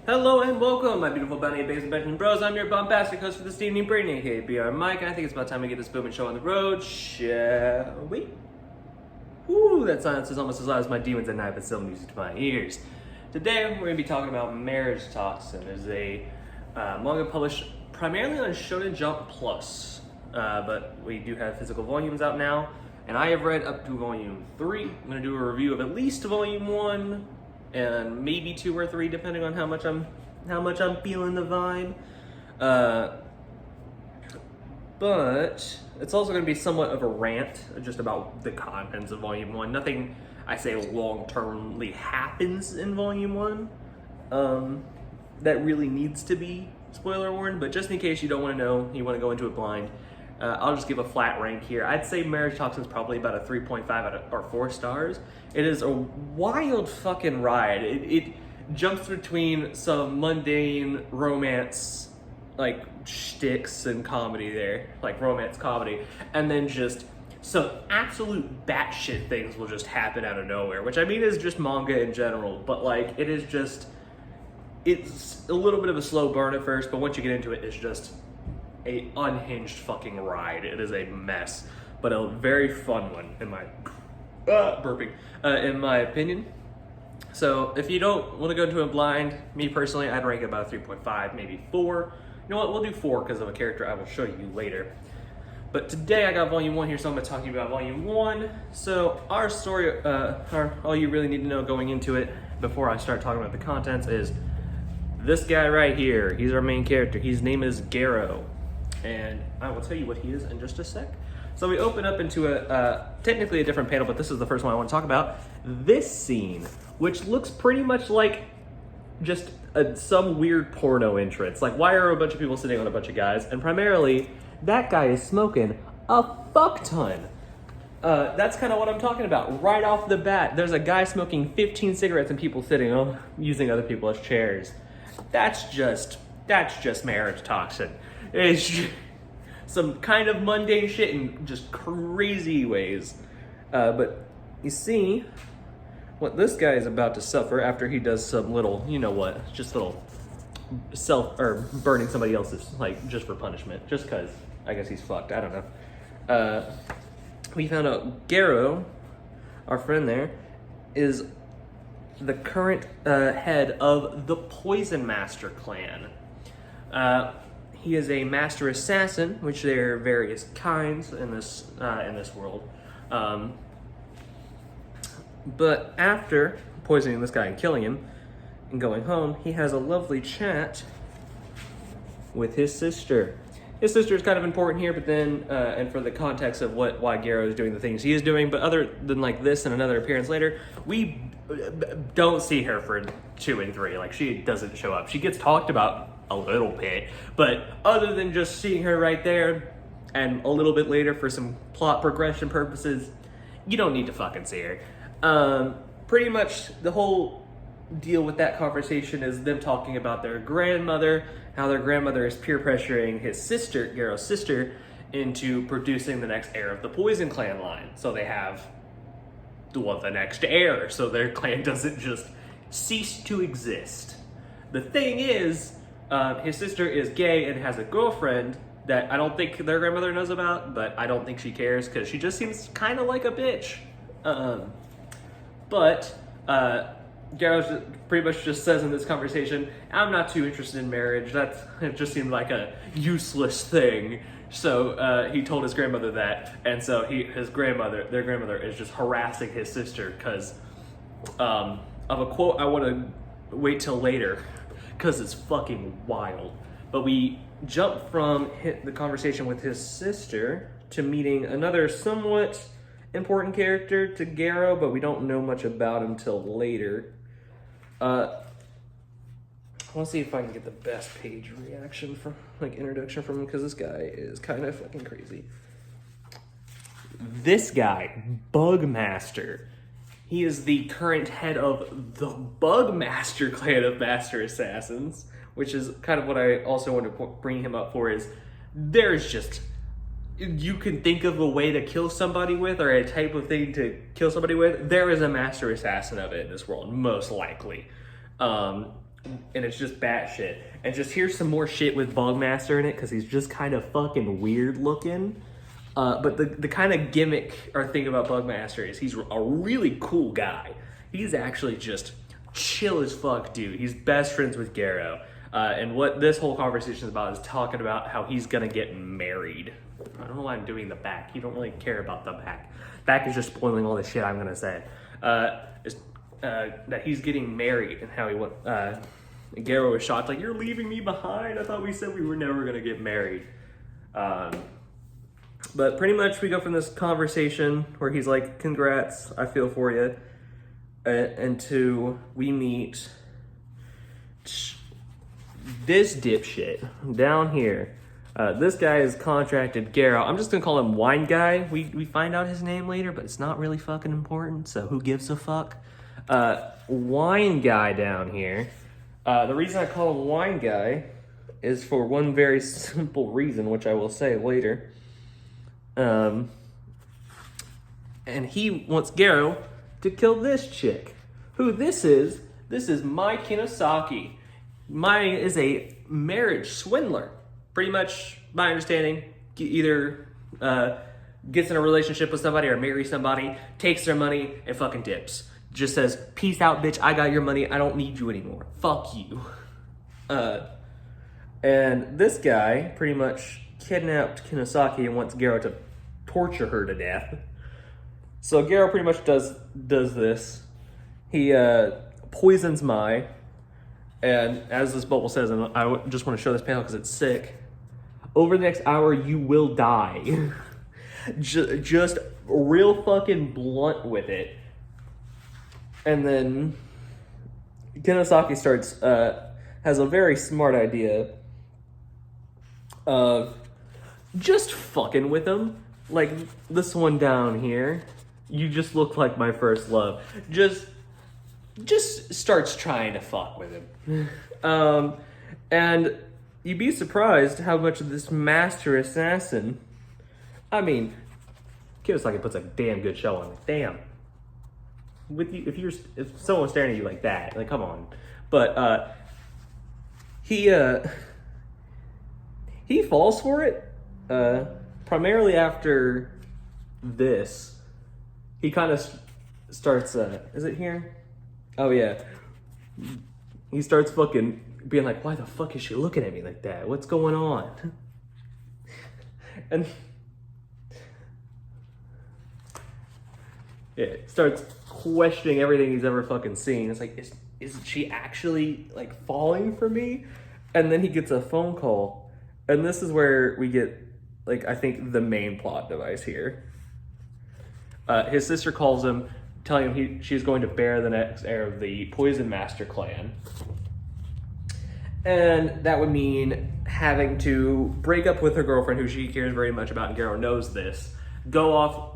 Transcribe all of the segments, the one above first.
Hello and welcome, my beautiful Bunny Babes and Benjamin Bros. I'm your bombastic host for this evening, Brittany, aka BR Mike, and I think it's about time we get this booming show on the road, shall we? Woo, that silence is almost as loud as my demons at night, but still music to my ears. Today, we're going to be talking about Marriage Toxin. It's a manga published primarily on Shonen Jump Plus, but we do have physical volumes out now, and I have read up to volume 3. I'm going to do a review of at least volume 1, and maybe 2 or 3, depending on how much I'm feeling the vibe. But it's also going to be somewhat of a rant just about the contents of Volume 1. Nothing I say long-termly happens in Volume 1 that really needs to be spoiler warned, but just in case you don't want to know, you want to go into it blind, I'll just give a flat rank here. I'd say Marriage Toxin is probably about a 3.5 or 4 stars. It is a wild fucking ride. It jumps between some mundane romance, like, shticks and comedy there, like romance comedy, and then just some absolute batshit things will just happen out of nowhere, which I mean is just manga in general, but like, it's a little bit of a slow burn at first, but once you get into it, it's just a unhinged fucking ride. It is a mess, but a very fun one in my in my opinion. So if you don't want to go into it blind, me personally, I'd rank it about a 3.5, maybe 4. You know what? We'll do 4 because of a character I will show you later. But today I got Volume 1 here, so I'm going to talk to you about Volume 1. So our story, all you really need to know going into it before I start talking about the contents is this guy right here. He's our main character. His name is Garo, and I will tell you what he is in just a sec. So we open up into technically a different panel, but this is the first one I want to talk about. This scene, which looks pretty much like just some weird porno entrance. Like, why are a bunch of people sitting on a bunch of guys? And primarily, that guy is smoking a fuck ton. That's kind of what I'm talking about. Right off the bat, there's a guy smoking 15 cigarettes and people sitting using other people as chairs. That's just Marriage Toxin. It's just some kind of mundane shit in just crazy ways. But you see what this guy is about to suffer after he does some little, you know what, just little burning somebody else's, like, just for punishment, just because I guess he's fucked. I don't know. We found out Garo, our friend there, is the current head of the Poison Master clan. He is a master assassin, which there are various kinds in this world. But after poisoning this guy and killing him and going home, he has a lovely chat with his sister. His sister is kind of important here, but then, and for the context of why Garo is doing the things he is doing, but other than like this and another appearance later, we don't see her for 2 and 3. Like, she doesn't show up. She gets talked about a little bit, but other than just seeing her right there and a little bit later for some plot progression purposes, you don't need to fucking see her. Pretty much the whole deal with that conversation is them talking about their grandmother, how their grandmother is peer pressuring his sister, Garo's sister, into producing the next heir of the Poison Clan line. So they have the next heir, so their clan doesn't just cease to exist. The thing is, his sister is gay and has a girlfriend that I don't think their grandmother knows about, but I don't think she cares because she just seems kind of like a bitch. But Garo pretty much just says in this conversation, I'm not too interested in marriage. It just seemed like a useless thing. So he told his grandmother that, and so their grandmother is just harassing his sister because of a quote I want to wait till later because it's fucking wild. But we jump from the conversation with his sister to meeting another somewhat important character to Garo, but we don't know much about him till later. I want to see if I can get the best page reaction from, like, introduction from him, because this guy is kind of fucking crazy. This guy, Bugmaster, he is the current head of the Bugmaster clan of Master Assassins, which is kind of what I also want to bring him up for, is there's just, you can think of a way to kill somebody with, or a type of thing to kill somebody with, there is a Master Assassin of it in this world, most likely. and it's just batshit. And just here's some more shit with Bugmaster in it, because he's just kind of fucking weird looking. But the kind of gimmick or thing about Bugmaster is he's a really cool guy. He's actually just chill as fuck, dude. He's best friends with Garrow. And what this whole conversation is about is talking about how he's gonna get married. I don't know why I'm doing the back. You don't really care about the back. Back is just spoiling all the shit I'm gonna say. That he's getting married and how he went. Garrow was shocked, like, you're leaving me behind. I thought we said we were never gonna get married. But pretty much we go from this conversation where he's like, congrats, I feel for you, and to we meet this dipshit down here. This guy has contracted Garrow. I'm just gonna call him Wine Guy. We find out his name later, but it's not really fucking important, so who gives a fuck? Wine Guy down here. The reason I call him Wine Guy is for one very simple reason, which I will say later. And he wants Garrow to kill this chick. Who this is Mai Kinosaki. Mai is a marriage swindler. Pretty much, my understanding, either gets in a relationship with somebody or marries somebody, takes their money, and fucking dips. Just says, peace out, bitch, I got your money, I don't need you anymore. Fuck you. And this guy pretty much kidnapped Kinosaki and wants Garrow to torture her to death. So Garrow pretty much does this. He poisons Mai, and as this bubble says, and I just want to show this panel because it's sick, over the next hour you will die. Just real fucking blunt with it. And then Kinosaki has a very smart idea of just fucking with him. Like this one down here, you just look like my first love. Just starts trying to fuck with him. And you'd be surprised how much of this master assassin, I mean, Kiyosaki puts a damn good show on it. Damn. With you, if someone's staring at you like that, like come on. But he falls for it. Primarily after this, he kind of starts. Is it here? Oh yeah. He starts fucking being like, "Why the fuck is she looking at me like that? What's going on?" And yeah, starts questioning everything he's ever fucking seen. It's like, is she actually like falling for me? And then he gets a phone call, and this is where we get, like, I think the main plot device here. His sister calls him, telling him she's going to bear the next heir of the Poison Master clan. And that would mean having to break up with her girlfriend, who she cares very much about, and Garrow knows this. Go off,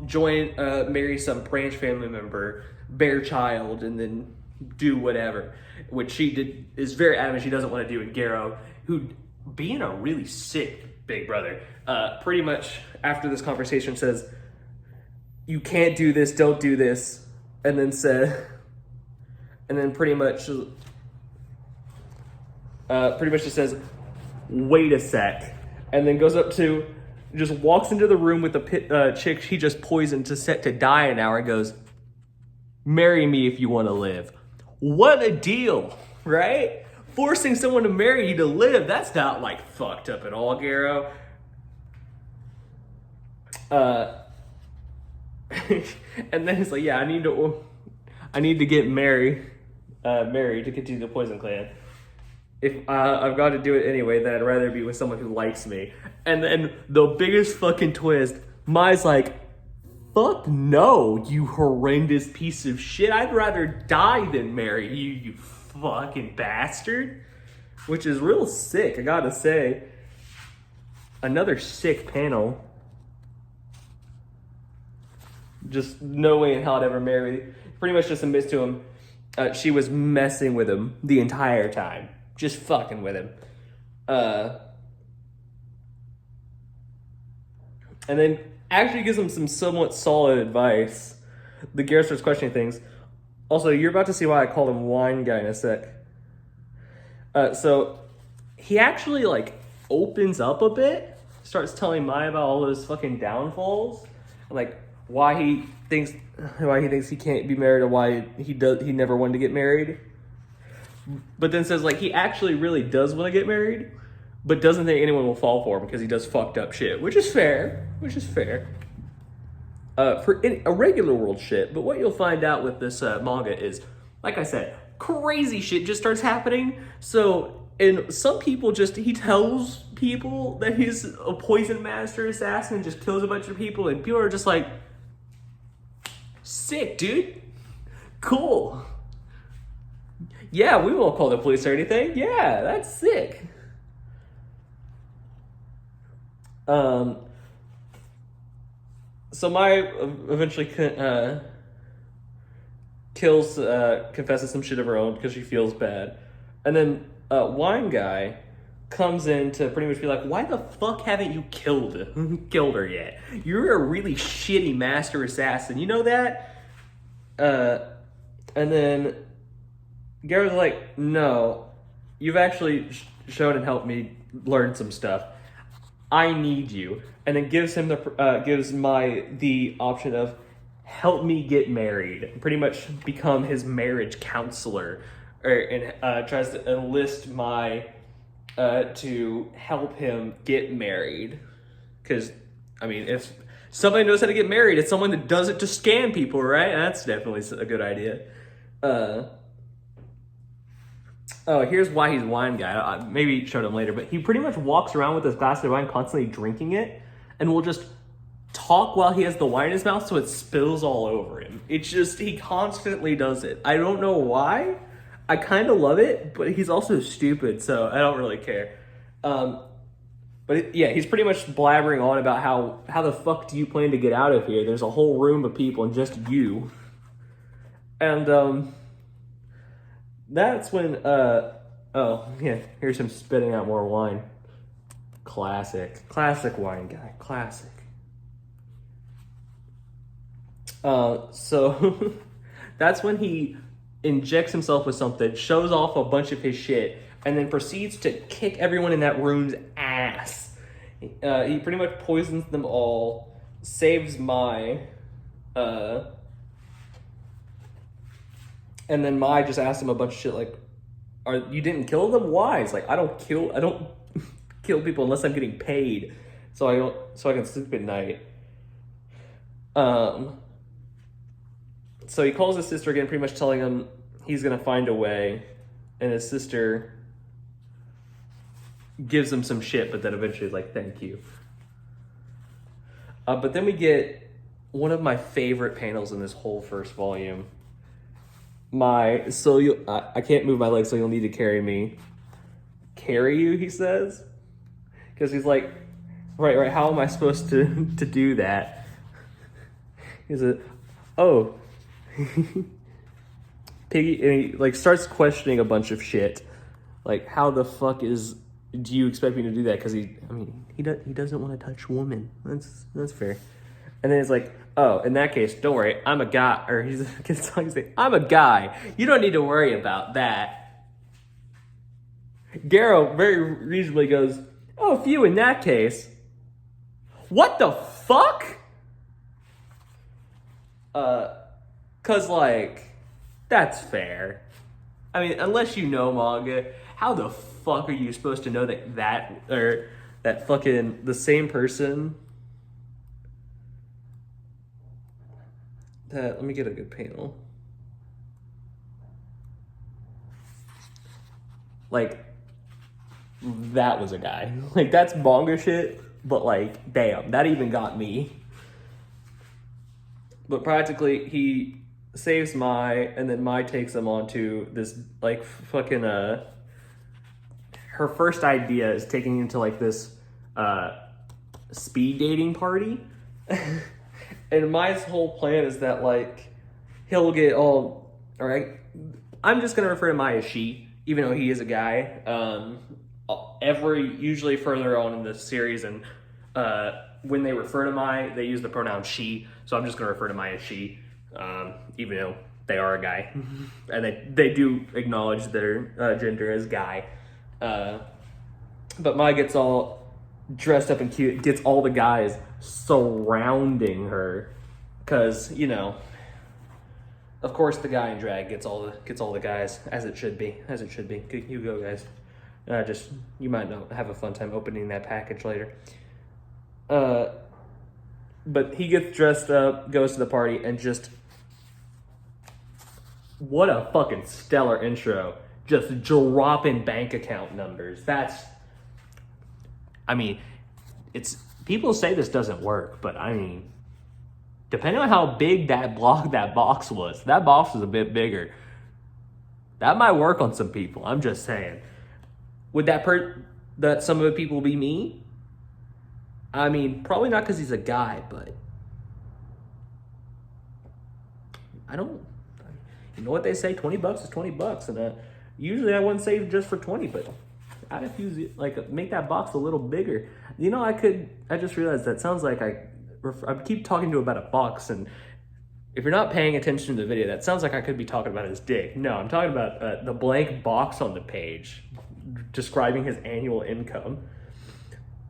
marry some branch family member, bear child, and then do whatever. Which she is very adamant she doesn't want to do. And Garrow, who, being a really sick big brother, pretty much after this conversation says, "You can't do this, don't do this," and then pretty much just says, "Wait a sec," and then goes up to, just walks into the room with the chick he just poisoned to set to die an hour and goes, "Marry me if you want to live." What a deal, right? Forcing someone to marry you to live, that's not like fucked up at all, Garrow. And then he's like, yeah, I need to get married to continue the Poison Clan. If I've got to do it anyway, then I'd rather be with someone who likes me. And then the biggest fucking twist, Mai's like, fuck no, you horrendous piece of shit. I'd rather die than marry you, you fucking bastard. Which is real sick, I gotta say. Another sick panel. Just no way in hell I'd ever marry. Pretty much just admits to him she was messing with him the entire time. Just fucking with him. And then actually gives him some somewhat solid advice. The Garrow starts questioning things. Also, you're about to see why I called him Wine Guy in a sec. So he actually like opens up a bit, starts telling Mai about all those fucking downfalls, like why he thinks he can't be married or why he never wanted to get married. But then says like he actually really does want to get married, but doesn't think anyone will fall for him because he does fucked up shit, which is fair. For a regular world shit, but what you'll find out with this manga is, like I said, crazy shit just starts happening. So, and some people he tells people that he's a poison master assassin and just kills a bunch of people, and people are just like, sick, dude. Cool. Yeah, we won't call the police or anything. Yeah, that's sick. So Mai eventually confesses some shit of her own because she feels bad. And then Wine Guy comes in to pretty much be like, why the fuck haven't you killed her yet? You're a really shitty master assassin. You know that? And then Garrett's like, no, you've actually shown and helped me learn some stuff. I need you. And then gives Mai the option of help me get married. Pretty much become his marriage counselor. And tries to enlist Mai to help him get married. Because, I mean, if somebody knows how to get married, it's someone that does it to scam people, right? That's definitely a good idea. Here's why he's Wine Guy. I maybe showed him later, but he pretty much walks around with this glass of wine, constantly drinking it, and will just talk while he has the wine in his mouth so it spills all over him. It's just, he constantly does it. I don't know why. I kind of love it, but he's also stupid, so I don't really care. He's pretty much blabbering on about how the fuck do you plan to get out of here? There's a whole room of people and just you. And, that's when, here's him spitting out more wine. Classic Wine Guy, classic. So that's when he injects himself with something, shows off a bunch of his shit, and then proceeds to kick everyone in that room's ass. He pretty much poisons them all, saves Mai, and then Mai just asks him a bunch of shit like, you didn't kill them? Why? It's like, I don't kill people unless I'm getting paid, so I can sleep at night. So he calls his sister again, pretty much telling him he's gonna find a way, and his sister gives him some shit, but then eventually is like, thank you. But then we get one of my favorite panels in this whole first volume. I can't move my legs, so you'll need to carry me. Carry you, he says? Because he's like, right, how am I supposed to do that? He's like, oh. Piggy, and he like starts questioning a bunch of shit. Like, how the fuck do you expect me to do that? Because he doesn't want to touch women. That's fair. And then it's like, oh, in that case, don't worry, I'm a guy. Or he's like, I'm a guy. You don't need to worry about that. Garrow very reasonably goes, oh, phew, in that case. What the fuck? Cause like, that's fair. I mean, unless you know manga, how the fuck are you supposed to know that fucking the same person let me get a good panel. Like, that was a guy. Like, that's manga shit, but like, damn, that even got me. But practically, he saves Mai, and then Mai takes him onto this, like, fucking, her first idea is taking him to, like, this, speed dating party. And Mai's whole plan is that, like, he'll get all right, I'm just gonna refer to Mai as she, even though he is a guy. Usually further on in the series, and, when they refer to Mai, they use the pronoun she, so I'm just gonna refer to Mai as she. Even though they are a guy, and they do acknowledge their gender as guy. But Mai gets all dressed up and cute, gets all the guys surrounding her, because of course the guy in drag gets all the guys, as it should be. You go, guys. You might not have a fun time opening that package later. But he gets dressed up, goes to the party, and just, what a fucking stellar intro. Just dropping bank account numbers. People say this doesn't work, but depending on how big that box was a bit bigger. That might work on some people, I'm just saying. Would that some of the people be me? Probably not, because he's a guy, but you know what they say, $20 is $20, and usually I wouldn't save just for 20, but I'd have to use it, make that box a little bigger. I just realized that sounds like I keep talking to him about a box, and if you're not paying attention to the video, that sounds like I could be talking about his dick. No, I'm talking about the blank box on the page describing his annual income.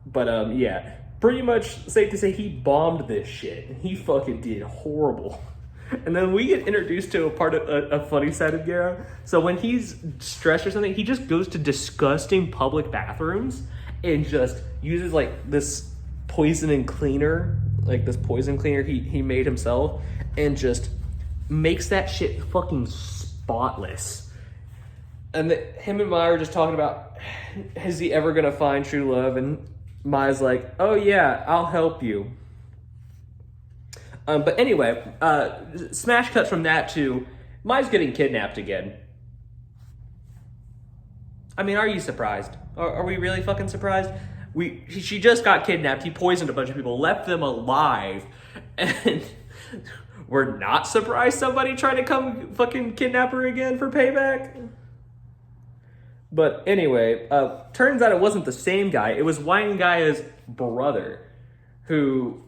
But yeah, pretty much safe to say he bombed this shit. He fucking did horrible. And then we get introduced to a funny side of Garo. So when he's stressed or something, he just goes to disgusting public bathrooms and just uses this poison cleaner he made himself, and just makes that shit fucking spotless. And him and Mai are just talking about, is he ever gonna find true love? And Mai's like, oh yeah, I'll help you. But anyway, smash cuts from that to Mai's getting kidnapped again. Are you surprised? Are we really fucking surprised? She just got kidnapped. He poisoned a bunch of people, left them alive, and we're not surprised somebody tried to come fucking kidnap her again for payback. But anyway, turns out it wasn't the same guy. It was Wine Gaia's brother, who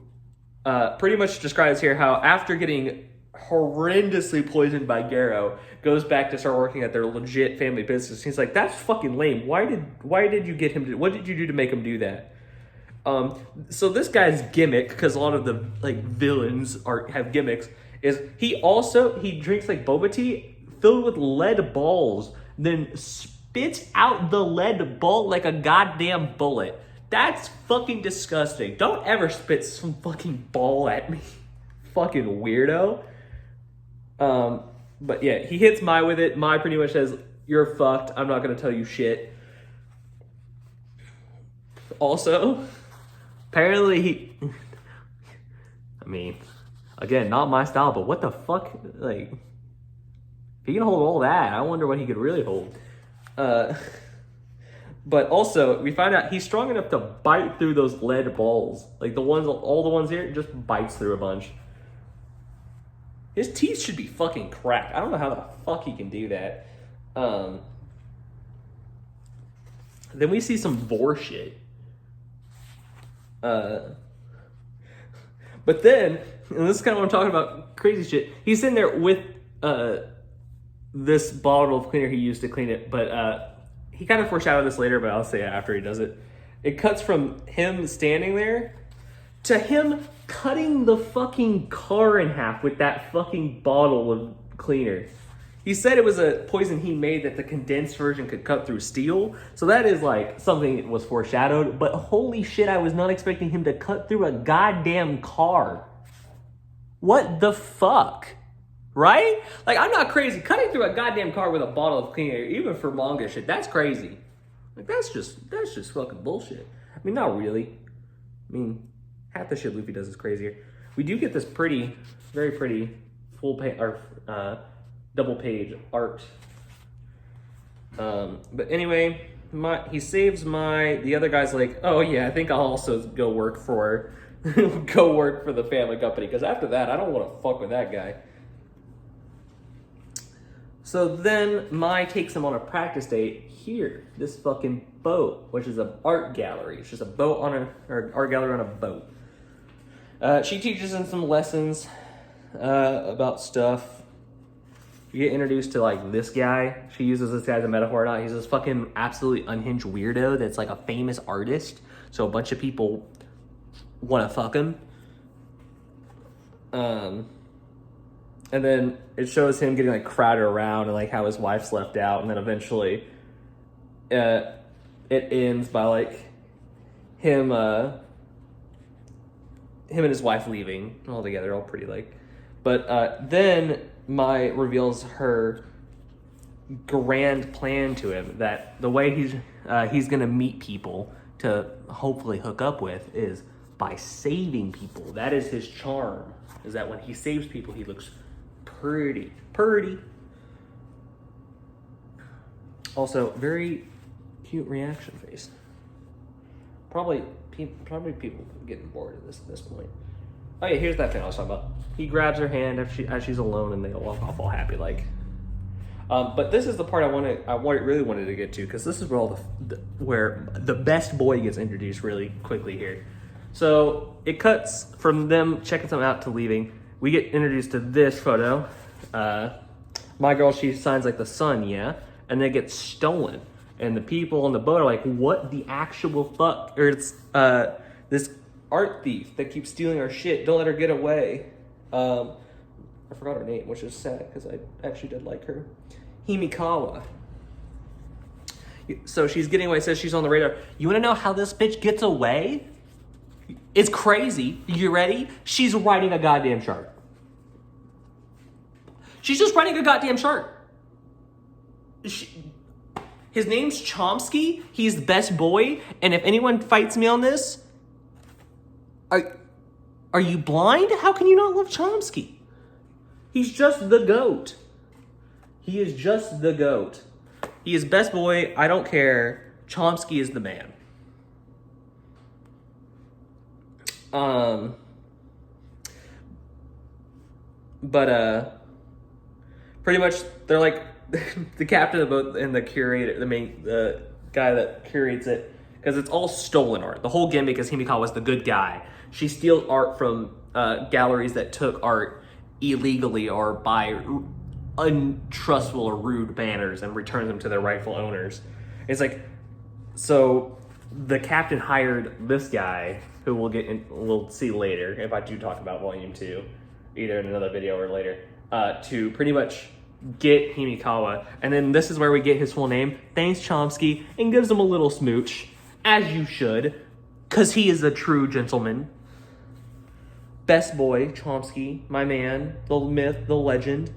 pretty much describes here how after getting horrendously poisoned by Garo, goes back to start working at their legit family business. He's like, that's fucking lame. Why did you get him to, what did you do to make him do that? So this guy's gimmick, because a lot of the villains have gimmicks, is he drinks boba tea filled with lead balls, then spits out the lead ball like a goddamn bullet. That's fucking disgusting. Don't ever spit some fucking ball at me. Fucking weirdo. But yeah, he hits Mai with it. Mai pretty much says, you're fucked. I'm not going to tell you shit. Also, apparently again, not my style, but what the fuck? If he can hold all that, I wonder what he could really hold. But also, we find out he's strong enough to bite through those lead balls. All the ones here, just bites through a bunch. His teeth should be fucking cracked. I don't know how the fuck he can do that. Then we see some vor shit. But then, and this is kind of what I'm talking about, crazy shit. He's sitting there with this bottle of cleaner he used to clean it, but he kind of foreshadowed this later, but I'll say it after he does it. It cuts from him standing there to him cutting the fucking car in half with that fucking bottle of cleaner. He said it was a poison he made that the condensed version could cut through steel. So that is something that was foreshadowed. But holy shit, I was not expecting him to cut through a goddamn car. What the fuck? Right? I'm not crazy. Cutting through a goddamn car with a bottle of cleaner, even for manga shit, that's crazy. That's just fucking bullshit. Not really. Half the shit Luffy does is crazier. We do get this very pretty double page art. But anyway, he saves the other guy's like, oh yeah, I think I'll also go work for the family company, because after that, I don't want to fuck with that guy. So then Mai takes him on a practice date here, this fucking boat, which is an art gallery. It's just a boat art gallery on a boat. She teaches him some lessons about stuff. You get introduced to like this guy. She uses this guy as a metaphor or not. He's this fucking absolutely unhinged weirdo that's like a famous artist. So a bunch of people want to fuck him. And then it shows him getting like crowded around and like how his wife's left out. And then eventually it ends by like him and his wife leaving all together, all pretty like. But then Mai reveals her grand plan to him, that the way he's gonna meet people to hopefully hook up with is by saving people. That is his charm, is that when he saves people, he looks pretty. Also, very cute reaction face. Probably people getting bored of this at this point. Oh yeah, here's that thing I was talking about. He grabs her hand as she's alone, and they walk off all happy like. But this is the part I really wanted to get to, because this is where where the best boy gets introduced really quickly here. So it cuts from them checking something out to leaving. We get introduced to this photo. My girl, she signs like the sun, yeah, and they get stolen. And the people on the boat are like, what the actual fuck? Or it's this art thief that keeps stealing our shit. Don't let her get away. I forgot her name, which is sad because I actually did like her. Himikawa. So she's getting away, says she's on the radar. You want to know how this bitch gets away? It's crazy. You ready? She's riding a goddamn shark. She's just riding a goddamn shark. His name's Chomsky. He's the best boy. And if anyone fights me on this, are you blind? How can you not love Chomsky? He's just the GOAT. He is just the GOAT. He is best boy. I don't care. Chomsky is the man. Pretty much they're like the captain of the boat and the curator, the guy that curates it, because it's all stolen art. The whole gimmick is Himikawa was the good guy. She steals art from galleries that took art illegally or by untrustful or rude manners and returns them to their rightful owners. It's like, so the captain hired this guy, who we'll see later if I do talk about Volume 2, either in another video or later, to pretty much get Himikawa. And then this is where we get his full name. Thanks, Chomsky, and gives him a little smooch, as you should, because he is a true gentleman. Best boy, Chomsky, my man, the myth, the legend.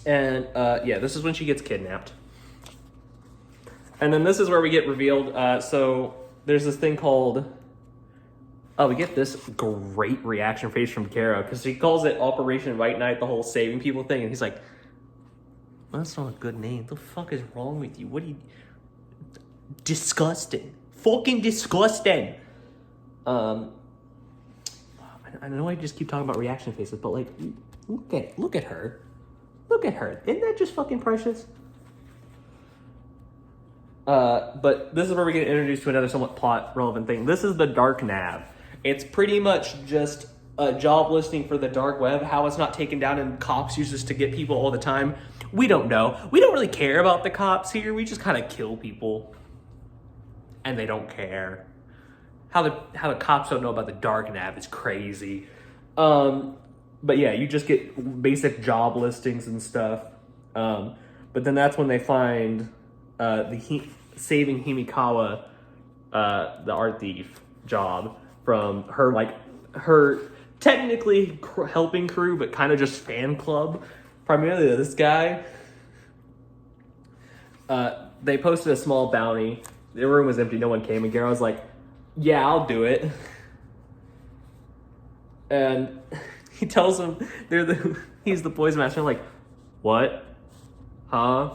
And yeah, this is when she gets kidnapped. And then this is where we get revealed. So there's this thing called... Oh, we get this great reaction face from Kara, because he calls it Operation White Knight, the whole saving people thing. And he's like, that's not a good name. The fuck is wrong with you? What are you... Disgusting. Fucking disgusting. I know I just keep talking about reaction faces, but like, look at her. Look at her. Isn't that just fucking precious? But this is where we get introduced to another somewhat plot relevant thing. This is the dark nav. It's pretty much just a job listing for the dark web. How it's not taken down and cops use this to get people all the time. We don't know. We don't really care about the cops here. We just kind of kill people. And they don't care. How the cops don't know about the dark nav is crazy. But yeah, you just get basic job listings and stuff. But then that's when they find saving Himikawa, the art thief job, from her technically helping crew, but kind of just fan club. Primarily this guy. They posted a small bounty. The room was empty. No one came. And Gara was like, yeah, I'll do it. And he tells them he's the boys master. I'm like, what? Huh?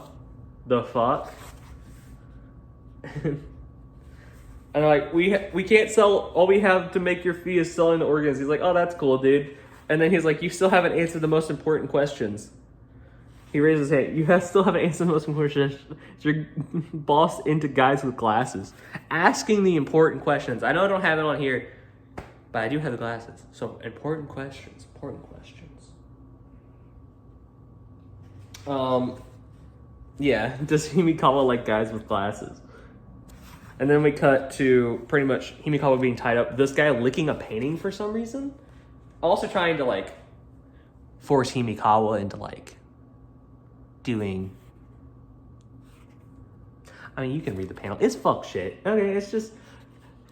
The fuck? And they're like, we can't sell. All we have to make your fee is selling the organs. He's like, oh, that's cool, dude. And then he's like, you still haven't answered the most important questions. He raises his hand. You still haven't answered the most important questions. Is your boss into guys with glasses? Asking the important questions. I know I don't have it on here, but I do have the glasses. So important questions. Yeah, does Himikawa like guys with glasses? And then we cut to pretty much Himikawa being tied up. This guy licking a painting for some reason. Also trying to like force Himikawa into like doing. I mean, you can read the panel. It's fuck shit. Okay, it's just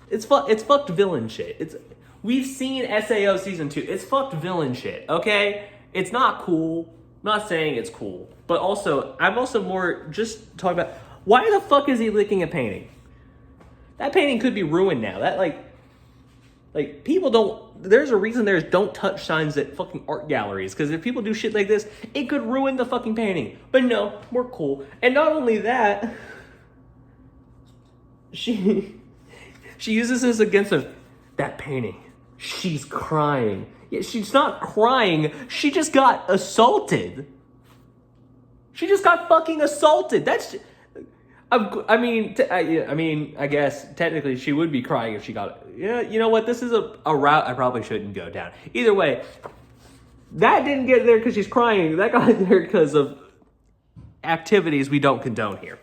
it's fucked villain shit. We've seen SAO season 2. It's fucked villain shit. Okay, it's not cool. I'm not saying it's cool, but also I'm also more just talking about why the fuck is he licking a painting? That painting could be ruined now. That like people don't. There's a reason there's don't touch signs at fucking art galleries, because if people do shit like this, it could ruin the fucking painting. But no, we're cool. And not only that, she uses this against him. That painting. She's crying. Yeah, she's not crying. She just got assaulted. She just got fucking assaulted. That's. I mean, I guess technically she would be crying if she got it. Yeah, you know what? This is a route I probably shouldn't go down. Either way, that didn't get there because she's crying. That got there because of activities we don't condone here.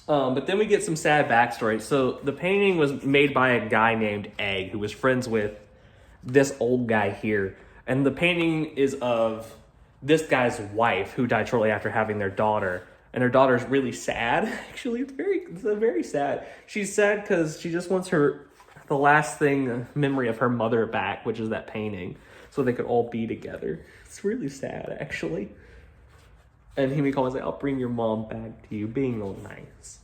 But then we get some sad backstory. So the painting was made by a guy named Egg, who was friends with this old guy here. And the painting is of this guy's wife, who died shortly after having their daughter. And her daughter's really sad. Actually, it's very sad. She's sad because she just wants the last memory of her mother back, which is that painting, so they could all be together. It's really sad, actually. And Himikawa's like, I'll bring your mom back to you, being all nice.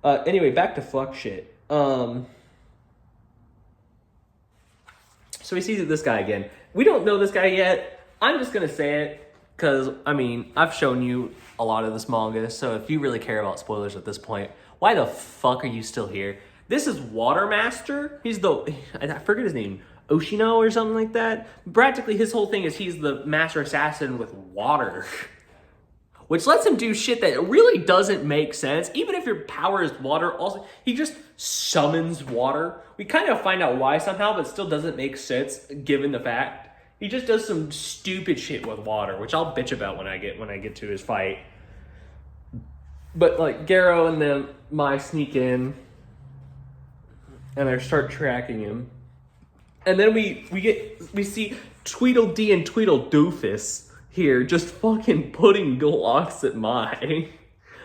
Anyway, back to fuck shit. So he sees this guy again. We don't know this guy yet. I'm just going to say it because, I mean, I've shown you a lot of this manga, so if you really care about spoilers at this point, why the fuck are you still here? This is Watermaster. I forget his name, Oshino or something like that. Practically his whole thing is he's the master assassin with water, which lets him do shit that really doesn't make sense. Even if your power is water, also he just summons water. We kind of find out why somehow, but it still doesn't make sense given the fact. He just does some stupid shit with water, which I'll bitch about when I get to his fight. But like Garo and them, sneak in, and I start tracking him, and then we see Tweedledee and Tweedledoofus here just fucking putting Glocks at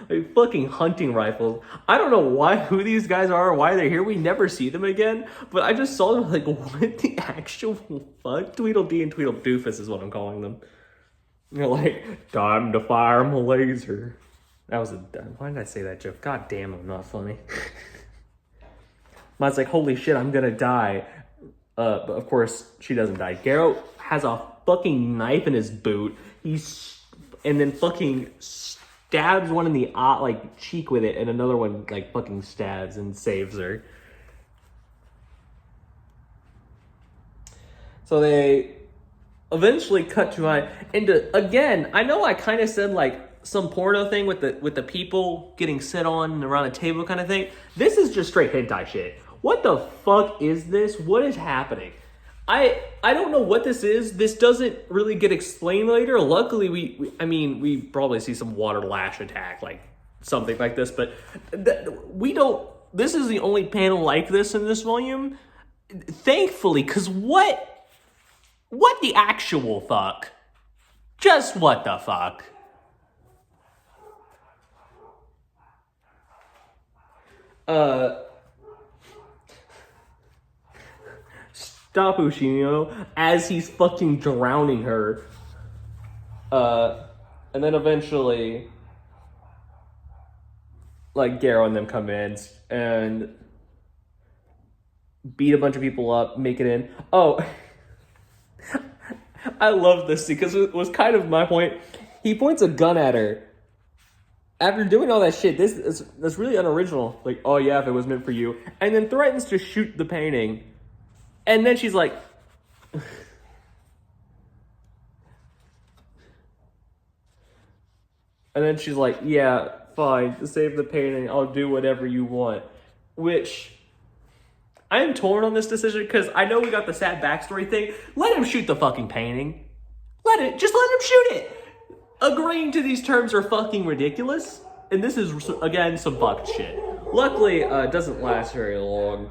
like fucking hunting rifles. I don't know who these guys are or why they're here. We never see them again. But I just saw them like, what the actual fuck? Tweedledee and Tweedledoofus is what I'm calling them. They're like, time to fire my laser. That was why did I say that joke? God damn, I'm not funny. Mine's like, holy shit, I'm gonna die. But of course, she doesn't die. Garo has a fucking knife in his boot. And then fucking stabs one in the cheek with it, and another one like fucking stabs and saves her. So they eventually cut to again. I know I kind of said like some porno thing with the people getting sit on around a table kind of thing. This is just straight hentai shit. What the fuck is this? What is happening? I don't know what this is. This doesn't really get explained later. Luckily, we probably see some water lash attack, like something like this, but we don't. This is the only panel like this in this volume, thankfully, because what the actual fuck? Just what the fuck? Stop Ushino as he's fucking drowning her. And then eventually, like, Garo and them come in and beat a bunch of people up, make it in. Oh, I love this because it was kind of my point. He points a gun at her. After doing all that shit, that's really unoriginal. Like, oh yeah, if it was meant for you. And then threatens to shoot the painting. And then she's like... And then she's like, yeah, fine, to save the painting, I'll do whatever you want. Which, I am torn on this decision, because I know we got the sad backstory thing. Let him shoot the fucking painting. let him shoot it. Agreeing to these terms are fucking ridiculous. And this is, again, some fucked shit. Luckily, it doesn't last very long.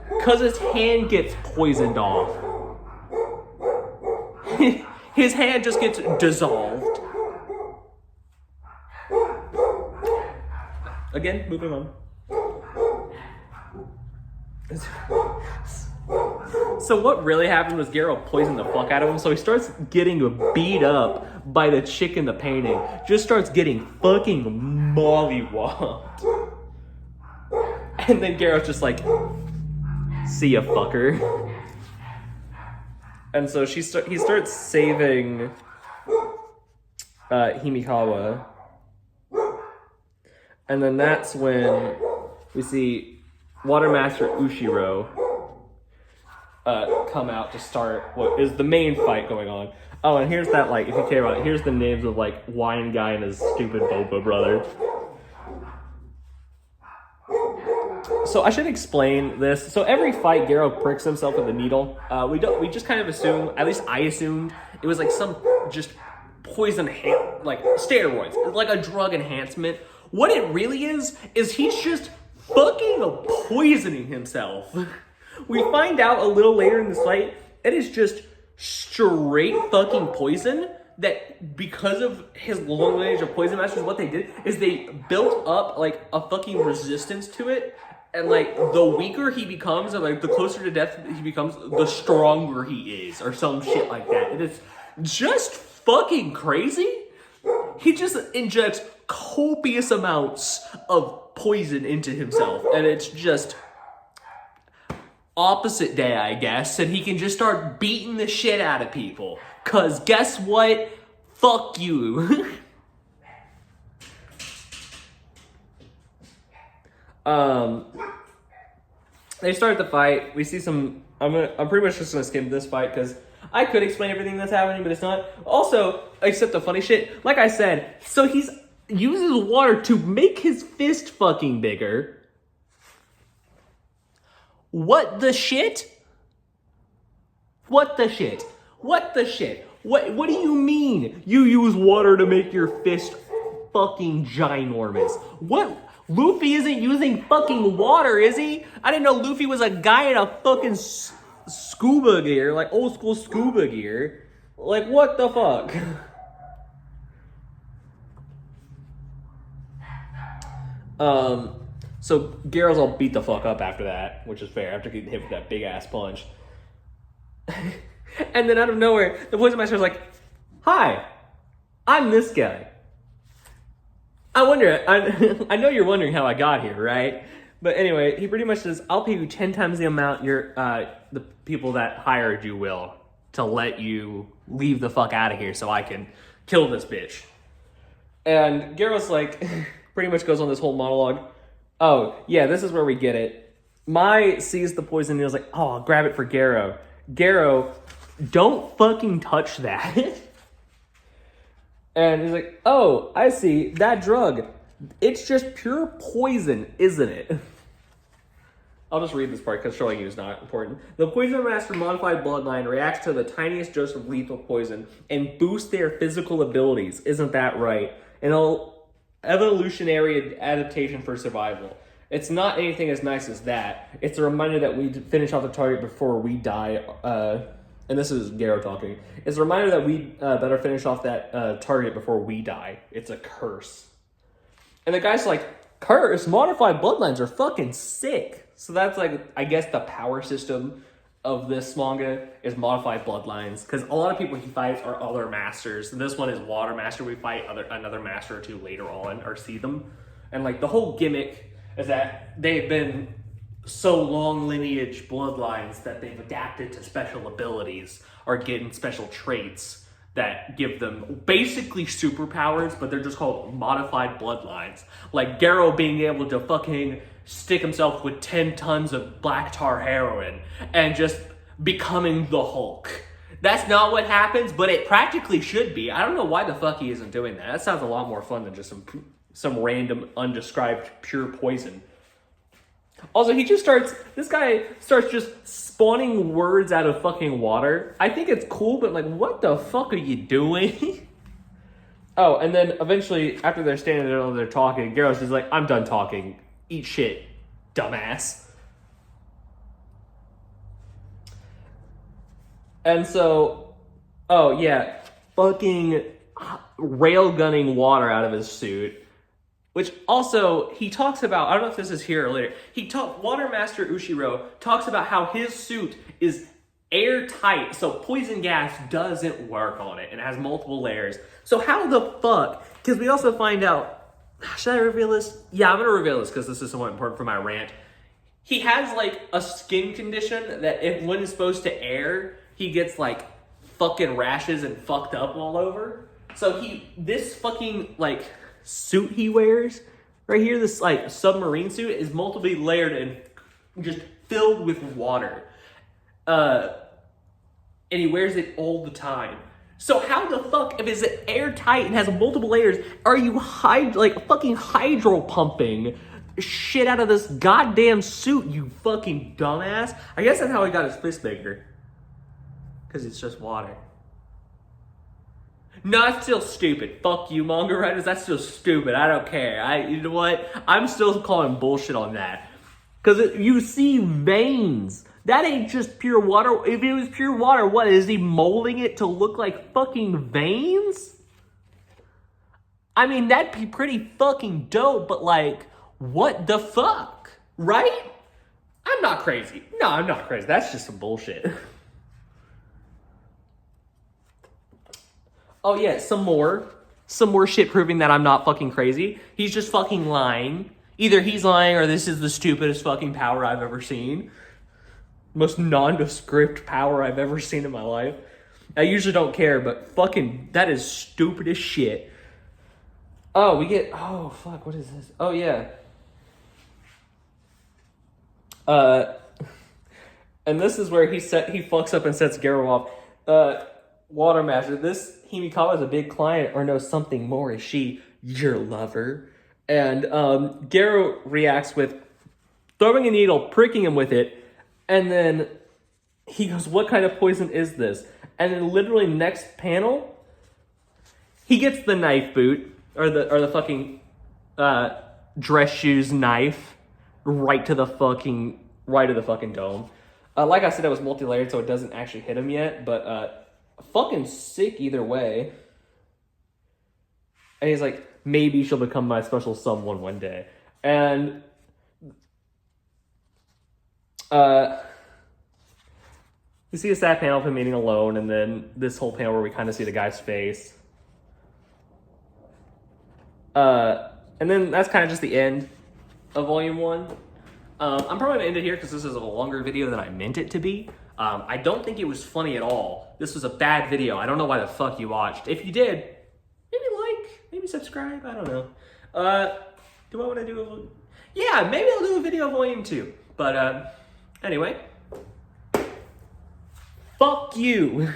Because his hand gets poisoned off. His hand just gets dissolved. Again, moving on. So what really happened was Geralt poisoned the fuck out of him, so he starts getting beat up by the chick in the painting. Just starts getting fucking mollywopped. And then Geralt's just like, see ya, fucker. And so he starts saving Himikawa. And then that's when we see Watermaster Ushiro come out to start what is the main fight going on. Oh, and here's that, like, if you care about it, here's the names of, like, Wine Guy and his stupid Boba brother. So I should explain this. So every fight, Geralt pricks himself with a needle. We just kind of assume, at least I assumed, it was like some just poison, like steroids, like a drug enhancement. What it really is he's just fucking poisoning himself. We find out a little later in this fight, it is just straight fucking poison that because of his long lineage of poison masters, what they did is they built up like a fucking resistance to it. And like the weaker he becomes, and like the closer to death he becomes, the stronger he is, or some shit like that. It is just fucking crazy. He just injects copious amounts of poison into himself, and it's just opposite day, I guess, and he can just start beating the shit out of people. Cause guess what? Fuck you. They start the fight. We see some. I'm pretty much just gonna skim this fight because I could explain everything that's happening, but it's not. Also, except the funny shit. Like I said, so he's uses water to make his fist fucking bigger. What the shit? What the shit? What the shit? What do you mean you use water to make your fist fucking ginormous? What? Luffy isn't using fucking water, is he? I didn't know Luffy was a guy in a fucking scuba gear, like old school scuba gear. Like, what the fuck? So Geralt's all beat the fuck up after that, which is fair, after getting hit with that big ass punch. And then out of nowhere, the poison master is like, "Hi, I'm this guy. I know you're wondering how I got here, right?" But anyway, he pretty much says, "I'll pay you 10 times the amount the people that hired you will to let you leave the fuck out of here so I can kill this bitch." And Geralt's like, pretty much goes on this whole monologue. Oh, yeah, this is where we get it. Mai sees the poison and he was like, "Oh, I'll grab it for Garo." Garo, don't fucking touch that. And he's like, "Oh, I see, that drug. It's just pure poison, isn't it?" I'll just read this part because showing you is not important. The Poison Master modified bloodline reacts to the tiniest dose of lethal poison and boosts their physical abilities. Isn't that right? An evolutionary adaptation for survival. It's not anything as nice as that. It's a reminder that we finish off the target before we die. And this is Garo talking. It's a reminder that we better finish off that target before we die. It's a curse. And the guy's like, "Curse? Modified bloodlines are fucking sick." So that's like, I guess the power system of this manga is modified bloodlines. Because a lot of people he fights are other masters. This one is Water Master. We fight another master or two later on, or see them. And like the whole gimmick is that they've been so long lineage bloodlines that they've adapted to special abilities or getting special traits that give them basically superpowers, but they're just called modified bloodlines. Like Garo being able to fucking stick himself with 10 tons of black tar heroin and just becoming the Hulk. That's not what happens, but it practically should be. I don't know why the fuck he isn't doing that. That sounds a lot more fun than just some random undescribed pure poison. Also, this guy starts just spawning words out of fucking water. I think it's cool, but like, what the fuck are you doing? Oh, and then eventually, after they're standing there and they're talking, Gyarados is like, I'm done talking. Eat shit, dumbass. And so, oh yeah, fucking railgunning water out of his suit. Which also, he talks about, I don't know if this is here or later, Water Master Ushiro talks about how his suit is airtight, so poison gas doesn't work on it, and it has multiple layers. So how the fuck, because we also find out, should I reveal this? Yeah, I'm gonna reveal this because this is somewhat important for my rant. He has like a skin condition that when he's supposed to air, he gets like fucking rashes and fucked up all over. So this fucking like suit he wears right here, this like submarine suit, is multiply layered and just filled with water. And he wears it all the time. So how the fuck, if it's airtight and has multiple layers, are you fucking hydro pumping shit out of this goddamn suit, you fucking dumbass? I guess that's how he got his fist bigger. Because it's just water. No, that's still stupid. Fuck you, manga writers. That's still stupid. I don't care. You know what? I'm still calling bullshit on that. Because you see veins. That ain't just pure water. If it was pure water, what? Is he molding it to look like fucking veins? I mean, that'd be pretty fucking dope, but like, what the fuck? Right? I'm not crazy. No, I'm not crazy. That's just some bullshit. Oh yeah, some more shit proving that I'm not fucking crazy. He's just fucking lying. Either he's lying or this is the stupidest fucking power I've ever seen. Most nondescript power I've ever seen in my life. I usually don't care, but fucking, that is stupid as shit. Oh, oh fuck, what is this? Oh yeah. And this is where he fucks up and sets Garo off. Water Master, this Himikawa is a big client or knows something more. Is she your lover? And Garo reacts with throwing a needle, pricking him with it, and then he goes, what kind of poison is this? And then literally next panel, he gets the knife boot, or the fucking dress shoes knife right to the fucking dome. Like I said, it was multi-layered, so it doesn't actually hit him yet, but fucking sick either way. And he's like, maybe she'll become my special someone one day. And we see a sad panel of him eating alone, and then this whole panel where we kind of see the guy's face. And then that's kind of just the end of Volume 1. I'm probably going to end it here because this is a longer video than I meant it to be. I don't think it was funny at all. This was a bad video. I don't know why the fuck you watched. If you did, maybe like, maybe subscribe. I don't know. Do I want to do a... Yeah, maybe I'll do a video of Volume 2. But anyway, fuck you.